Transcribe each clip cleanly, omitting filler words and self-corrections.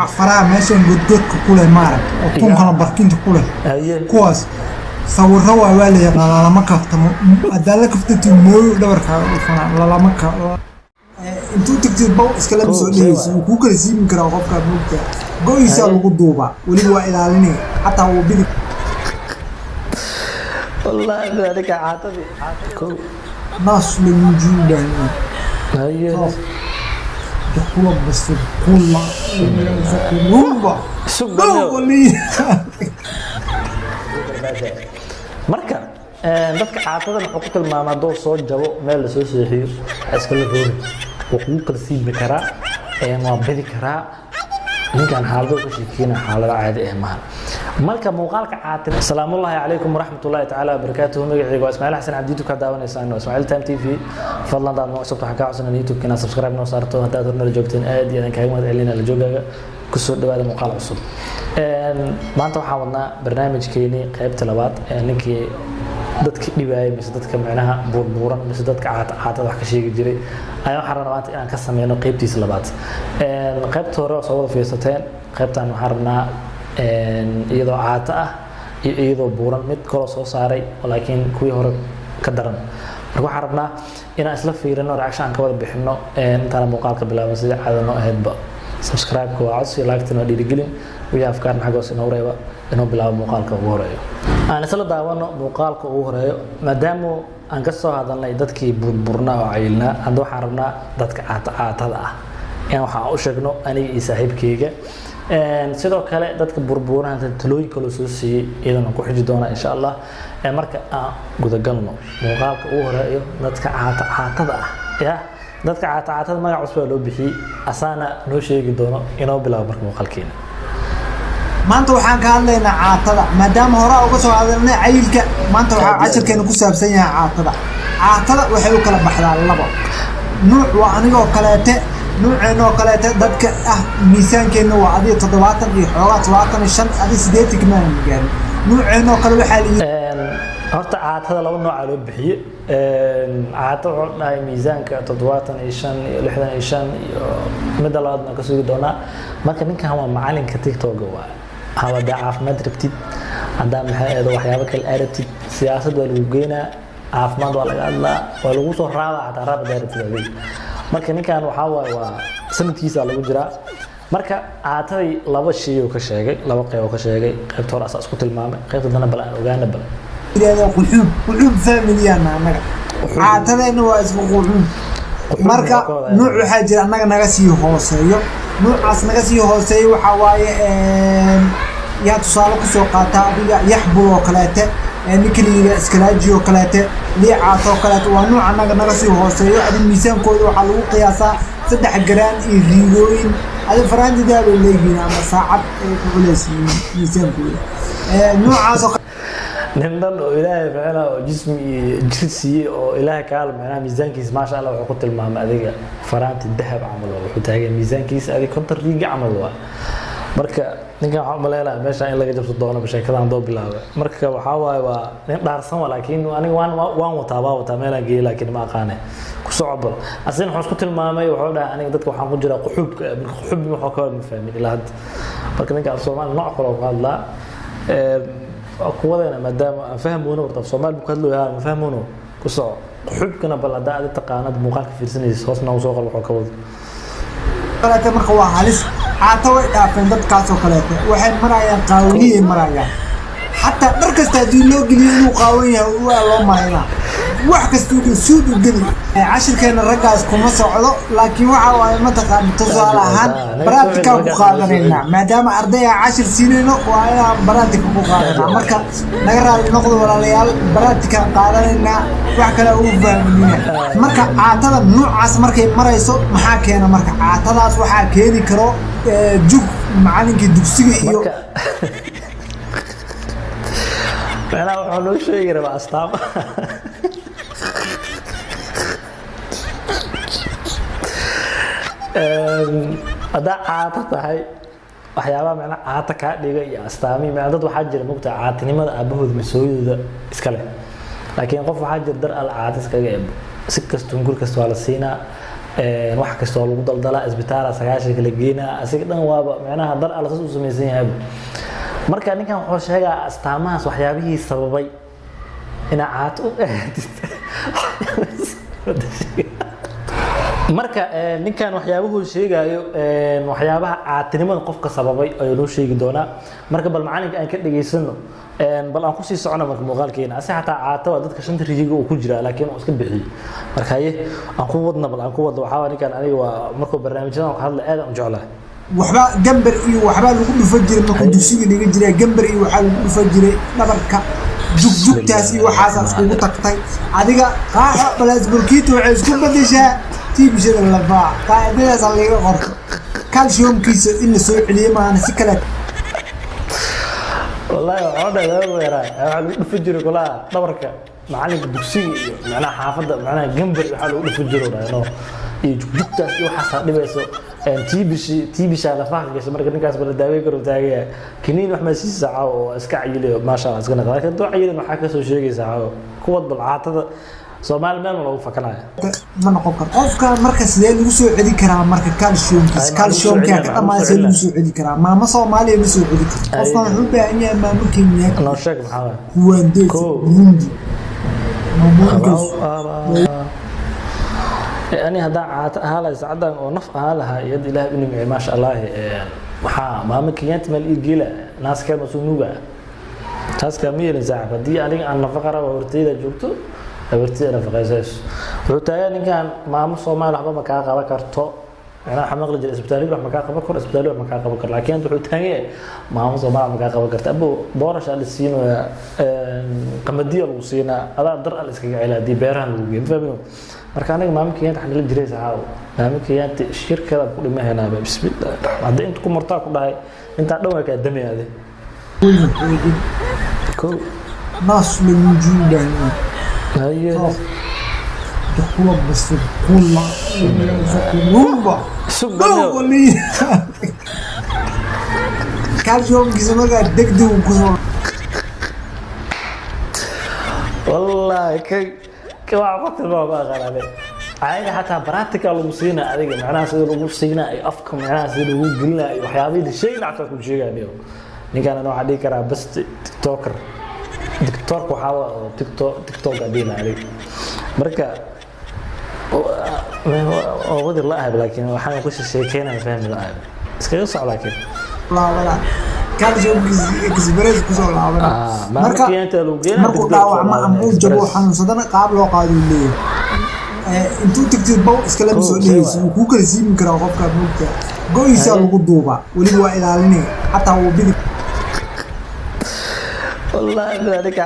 faraha meeshan godgodka ku leh maarag oo tunkana barkinta ku leh kuwaas sawirro waa la yaqaan lama kaftamo hadda la kaftato mooyo dhabarka u fanaan lama ka intuu tagtid bow iska la soo dhigayso ku kala siibin kara qofka buugta go'aysa lagu duuba wali waa ilaalinay hatta uu bidi wallahi dadka caatadi naas min juudan ayo كل بس كل نوبة marka dadka caatada wuxuu ku tilmaamaa doo soo jabo meel la soo seexiyo iska la roori wuxuu kala siibmi karaa waa bidi karaa ninkan xaalado ku sheekina xaalada caadi ah maahan marka muuqaalka caatin assalaamu alaykum waraxmatullaahi ta'ala wabarakaatuh magacayga waa Ismaaciil Xasan Cabdi ka daawanaysaan Ismaaciil Time TV fadlan daad noo cusub waxa ka codsan YouTube kana subscribe noo saarto hadda aad horna joogteen aad iyo kaaga mahad celinaa la joogaaga ku soo dhawaada muuqaal cusub maanta waxaan wadnaa barnaamijkeeni qaybta labaad ninkii dadka dhibaayay mise dadka macnaha buurbuuran mise dadka caatada wax ka sheegi jiray ayaa waxaan rabnaa maanta inaan ka sameeyno qaybtiisa labaad qaybta hore soo wada fiirsateen qaybtan waxaan rabnaa iyadoo caata ah iyo iyadoo buuran mid kale soo saaray laakiin kuwii hore ka daran marka waxaan rabnaa inaan isla fiirino reaction ka wada bixino intaan muuqaalka bilaabo sida caado noo ahaydba subscribe ko codsi like-tana dhiirigelin wixii afkaarna xaggoos inoo reeba inoo bilaabo muuqaalka ugu horeeyo aan isla daawano muuqaalka ugu horeeyo maadaama aan ka soo hadalnay dadkii burburnaa oo cayilnaa hadda waxaan rabnaa dadka caatada ah in waxaan u sheegno aniga iyo saaxiibkayga sidoo kale dadka burbuuranaanta talooyin kale soo siiyay iyadana ku xiji doona insha Allah marka aan guda galno muuqaalka ugu horeeyo dadka caatada ah ya dadka caatada magac cusub loo bixiyay asaana noo sheegi doono inoo bilaabo marka muuqaalkeena maanta waxaan ka hadlaynaa caatada maadaama hore uga soo hadalnay cayilka maanta waxa casharkeena ku saabsan yahay caatada waxay u kala baxdaa laba nooc waa aniga oo kaleete نوعنا وكلاء ضدك ميزان كأنه وعدي تضباطا في حوارات تضباطا الشن هذه سديت كمان يعني نوعنا وكلاء حاليا هرت عاد هذا لو نوع على بحي عاد عندنا ميزان كتضباطا الشن لحدا الشن مدى لادنا كسوق دونا ما كان منك هو معلن كتيك توجوا هو ضعف ما دربتي عندنا هذا وحيابك الأرتي سياسة والوجينا عاف ما ضل الله والوصول رابع تعرف دارت marka ninkan waxa waa sanadkiisa lagu jiraa marka aatay laba shay oo ka sheegay laba qayb oo ka sheegay qaybta hore asaas ku tilmaamay qaybta dana bal aan ogaana bal ilaahay quxub familiyana anaga aatadayna waa isku quxub marka nooc waxa jira anaga naga sii hooseeyo noocaas naga sii hooseeyo waxa waaye yaa tusaale ku soo qaata adiga yaxbul oo kaleete nikliga iskalaaji oo kaleete liicaato kaleete waa nooc anaga naga sii hooseeyo adin miisaankooda waxa lagu qiyaasaa 3 garaan iyo riigooyin adin faraantiga loo leeyahay ama saacad ay ku culeysiyeen miisaankooda noocaas nindan oo ilaahay ficila oo jismi oo ilaahay kaal macna miisaankiisa ma sha Allah wuxuu ku tilmaamay adiga faraanti dahab camal wuxuu taagay miisaankiisa adiga kontar riiga camal waa marka ninka waxa maleelaa meesha in laga jabto doono sheekadan doo bilaabay marka waxa waa nin dhaarsan laakiin aniga waan wata meela geey laakiin ma aqaan ku socbal asin wuxuu isku tilmaamay wuxuu dhahay aniga dadka waxaan ku jira quxubka wuxuu ka wada fahmin ilaa had marka ninka Soomaali nooc kale oo hadla kuwadana maadaama aan fahmoono warta Soomaali ku hadlo yahay ma fahmoono ku soco quxubkana bal hada taqaanad muuqaalka fiirsanaysa hoosna uu soo qal wuxuu ka wado kaleete marka waa halis caato way dhaafeen dadkaas oo kaleete waxay marayaan qaawiyay marayaan hatta dhar kasta hadii loo geliyo inuu qaawan yahay waa loo maayna wax kasta uu suud u geli cashirkeena ragaas kuma socdo laakiin waxa waaye ma taqaan tusaale ahaan baraatika ku qaadanayna maadaama ardayga cashir siinayno waa inaan baraatika ku qaadanaa marka naga raali noqdo walaalayaal baraatika qaadanayna wax kale uu fahminina marka caatada noocaas markay marayso maxaa keena marka caatadaas waxa keeni karo jug macallinkii dugsiga iyo أنا أقول شيء غير أستام هذا عاطة هاي waxyaaba macna caata ka dhiga iyo astaami ma dad waxa jira mugta caatinimada abahood mas'uuliyada iska leh laakiin qof waxa jir dar al caadis kaga eebo si kasto gur kasto wala siina wax kasta oo lagu daldalaa isbitaala sagaashanka la geynaa asiga dhan waaba macnaha dar alla saas u samaysan yahay marka ninkan wuxuu sheegaa astaamahaas waxyaabihii sababay inaa caato u aadid marka ninkan waxyaabuhu sheegayo waxyaabaha caatinimada qofka sababay ayuu noo sheegi doonaa marka bal macalinka aan ka dhageysano bal aan ku sii socono marka muuqaalkeena asi xataa caato waa dadka shanta rijiga uu ku jira laakiin uu iska bixiyay marka haye aan ku wadna bal aan ku wadno waxaa ninkan aniga waa markuu barnaamijyadan ka hadla aad aan u jeclahay waxba gambar iyo waxba lagu dhufan jiray markuu dugsiga dhiga jiray gambar iyo waxa lagu dhufan jiray dhabarka jugtaas iyo waxaas iskugu tagtay adiga qaaxa balaasburkiito waxay isku bedeshaa tiibishada lafaa qaadadaas laga qorto calciumkiisa in la soo celiyo maana si kale wallahi waxaa laga weeraa waxa lagu dhufan jiray kulaha dhabarka macalinka dugsiga iyo macnaha xaafadda macnaha gambar waxa lagu dhufan jiray iyo jugtaas iyo waxaas dhibayso tiibisha lafaa gashay marka ninkaas bala daaway karo taagaya kiniin wax ma si saaco oo iska cayiliyo ma sha Allah iska naqday laakiin doo cayilin waxa ka soo sheegaysaa kuwad bal caatada Soomaali meel lagu fakanaya ma noqon karo qofka marka sidee lagu soo celi karaa marka calciumka ka dhamaasay lagu soo celi karaa maama Soomaaliya lagu soo celi karaa qofka wuxuu u baahan yahay maama Kenya noo sheeg maxaa Burundi أنا هذا هلا سعدا ونف هلا يد إله إني ما شاء الله وحا ما مكينت مال إيجيلا ناس كانوا مسنوبة ناس كمية نزعب دي أنا أنا فقرة وورتيدا جبتو وورتيدا فقيساس وتايا كان ما مصومال حبا مكان قبا كرتو أنا حمق لجل إسبتالي بح مكان قبا كر إسبتالي بح مكان قبا كر لكن تحتاجي ما مصومال مكان قبا كرت أبو بورش على السين قمدية الوصينا هذا در الإسكاك على دي بيران وجين فاهمين marka aniga maamulkiinta xalil jiray saaw maamulkiinta shirkada ku dhimaheynaa bismillah hadda inta ku martaa ku dhahay inta dhow ka damiyade ko naas min juudan haye kuwa bas kulla numba sugbano calcium gizmaga degdeg ku soo wallahi كواع قلت ما بقى عليه عادي حتى براتيكال المسينا أديك معناها سيد المسينا أي أفكار معناها سيد وجلنا أي وحيابي الشيء نعطى كل شيء يعني نيجان أنا واحد يكره بس تيك توكر وحاول تيك توك قديم عليك بركة هو ودي الله لكن وحنا كل شيء كنا فاهم الله بس كيف صعب لكن لا calcium express ku soo laabana marka markuu dhaawacmo ama uu jabo xanuunsadana qaab loo qaado leeyahay intuu tigtid bow iska la soo dhigayso ku kala siimi kara qofka mugta gooyisa lagu duuba waliba waa ilaalinay hatta uu bidi wallahi dadka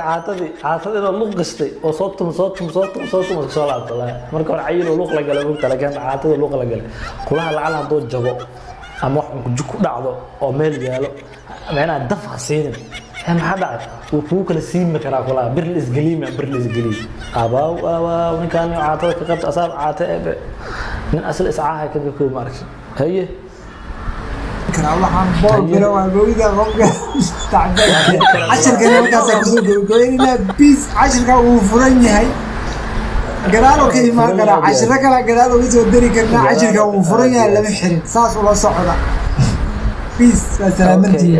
caatadi luq qastay oo soo laabto marka hore cayil luq la galay mugta laakiin caatada luq la galay kulaha lacal hadoo jabo ama wax ku dhacdo oo meel yaalo macna daf xasiin ma hada uu ku kala siimi karaa kula bir la isgaliim abaa ninkan caatada ka qabta asaab caata min asal iscaaha ka ku markay haye kara waxaan bool bilo waa gooyida qofka tacbay ashirka halkaas ku soo gooyina bis ashirka uu furan yahay garaalo ka imaan kara ashirka kala garaalo u soo dari karna ashirka uu furan yahay lama xirin saas ula socda bis salaamantii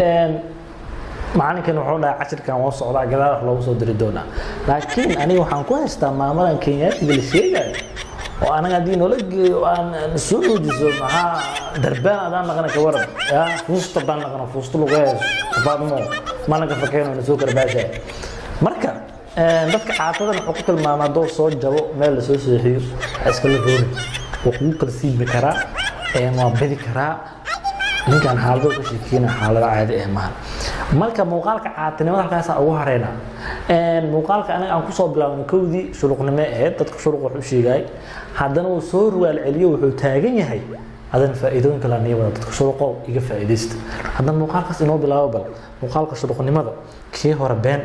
macalinkan wuxuu dhahay ashirkan waa socda garaalo lagu soo diri doona laakiin aniga waxaan ku haystaa maamadan Kenyaatiga la sheegay oo anaga hadii noola geeyo aan soo nuujiso maxaa darbaan adaan naqana ka waran fuusta baan naqana fuusta lagu heeso faadmo maalinka fakeenayna soo karbaashay marka dadka caatadan wuxuu ku tilmaamaa doo soo jabo meel la soo seexiyo iska la roori wuxuu kala siimi karaa waa bedi karaa ninkan xaalado ku sheekina xaalada caadi ah maahan marka muuqaalka caatinimada halkaas ugu hareena muuqaalka anaga aan ku soo bilaabnay kowdii shuruqnimo ahayd dadka shuruq wuxuu sheegay haddana uu soo ruwaal celiyo wuxuu taagan yahay adan faa'iidooyin kala niyada dadka shuruqo iga faa'iideysta haddana muuqaalkaas inoo bilaabo bal muuqaalka shuruqnimada kii hore been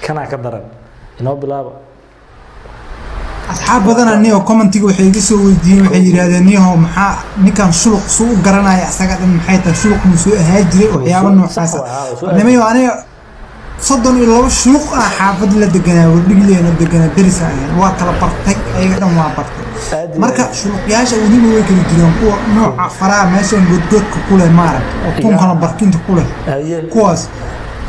kana ka daran inoo bilaabo asxaab badan aniga commentiga waxay iga soo weydiiyeen waxay yiraahdeen niyo maxaa ninkan shuluq soo garanaya asaga dhan maxay tahay shuluq soo ahaa jiray waxyaabo noocaas ah nimayo aniga 32 shuluq ah xaafad la deganaa wardhigileena deganaa daris ah waa kala bartay ayaga dhan waa bartay marka shuluqyaasha weliba way kala jiraan kuwa nooca faraha meeshan godgodka ku leh maarag oo tunkana barkinta ku leh kuwaas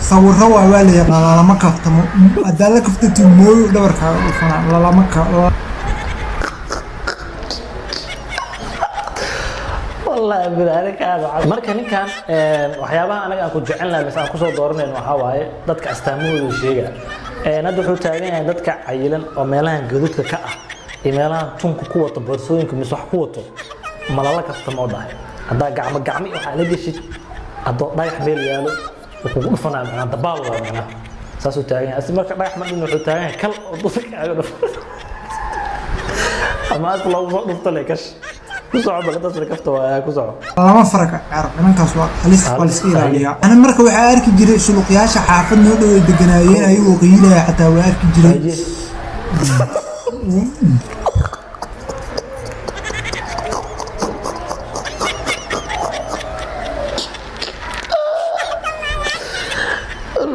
sawirro waa la yaqaan lama kaftamo hadaa la kaftato mooyo dhabarkaaga dhufanaa lalama والله بذلك هذا marka ninkan waxyaabaha anaga aan ku jecelnahay bas aan ku soo dooranayno waxa waaye dadka astaamoodu sheega hadda wuxuu taagan yahay dadka cayilan oo meelahan godadka ka ah iyo meelahan tunka ku wato boorsooyinka mis wax ku wato malala kaftamo dhahay hadda gacmo waxa la gashid hadda dhagax meel yaalo wuxuu ku dhufanaa macna dabaal waa macna saasuu taagan yahay asii marka dhagax madin wuxuu taagan yahay kal oo dhufka aaga dhuf ama asla loo dhufto leekash كوسع بقدر تركفت كوسع ما فرق عرب أنا كاسوا خليس خالص إيرانية أنا مركب وعارك جري سلوكياش حافظ نودو الدجنايين أيوة قيلة حتى وعارك جري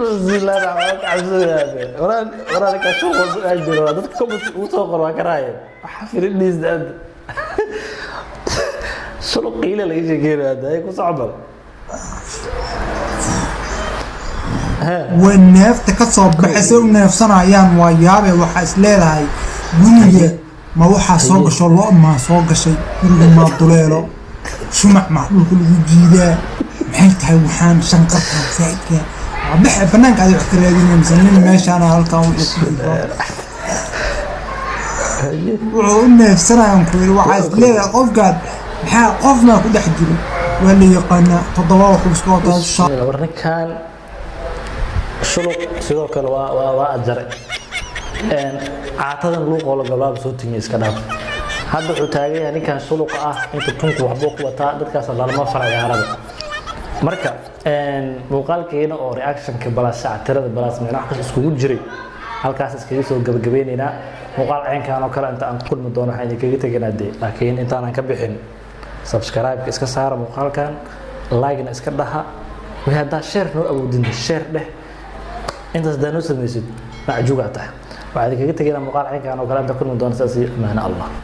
رزيل أنا عملت عزوز هذا ورانا كشوف أجر هذا كم وصقر وكرايم حفر الناس ده شنو قيل لي شيء هذا هيك صعبه والنفط كصوب بحسب نفسنا ايام ويابه waxa is leedahay guriga ma waxa soo gasho loo ma soo gashay guriga ma duleelo shumac ma dhulku lagu jiidaa maxay tahay waxaan shanqarta saidka waxa banaanka ay wax karaadinayaan sanin meeshaan halkaan wuxuu nafsanayaan ku waxa is leedahay qofkaad maxaa qofna ku dhex jiro waa la yaqaana toddoba wax isku wataa warninkan shuluq sidoo kale waa ajaray caatadan luuq oo la galaab soo tingay iska dhaaf hadda wuxuu taagan yahay ninkan shuluq ah inta tunku waxbuu ku wataa dadkaas laalma faragaarada marka muuqaalkeena oo reaction-ka balaas tirada balaas meelaha iskugu jiray halkaas iskaga soo gabagabeynayna muuqaal ceenkan oo kale inta aan ku kulmi doono waxaan idinkaga tegaynaa laakiin intaan ka bixin subscribe iska saara muuqaalkan like na iska dhaha wixii hadda share noo awoodin share dheh intaas daano samaysid macjuuga tahay waxaan idinkaga tegaynaa muuqaal ceenkan oo kale inta kulmi doono saasi amaana Allah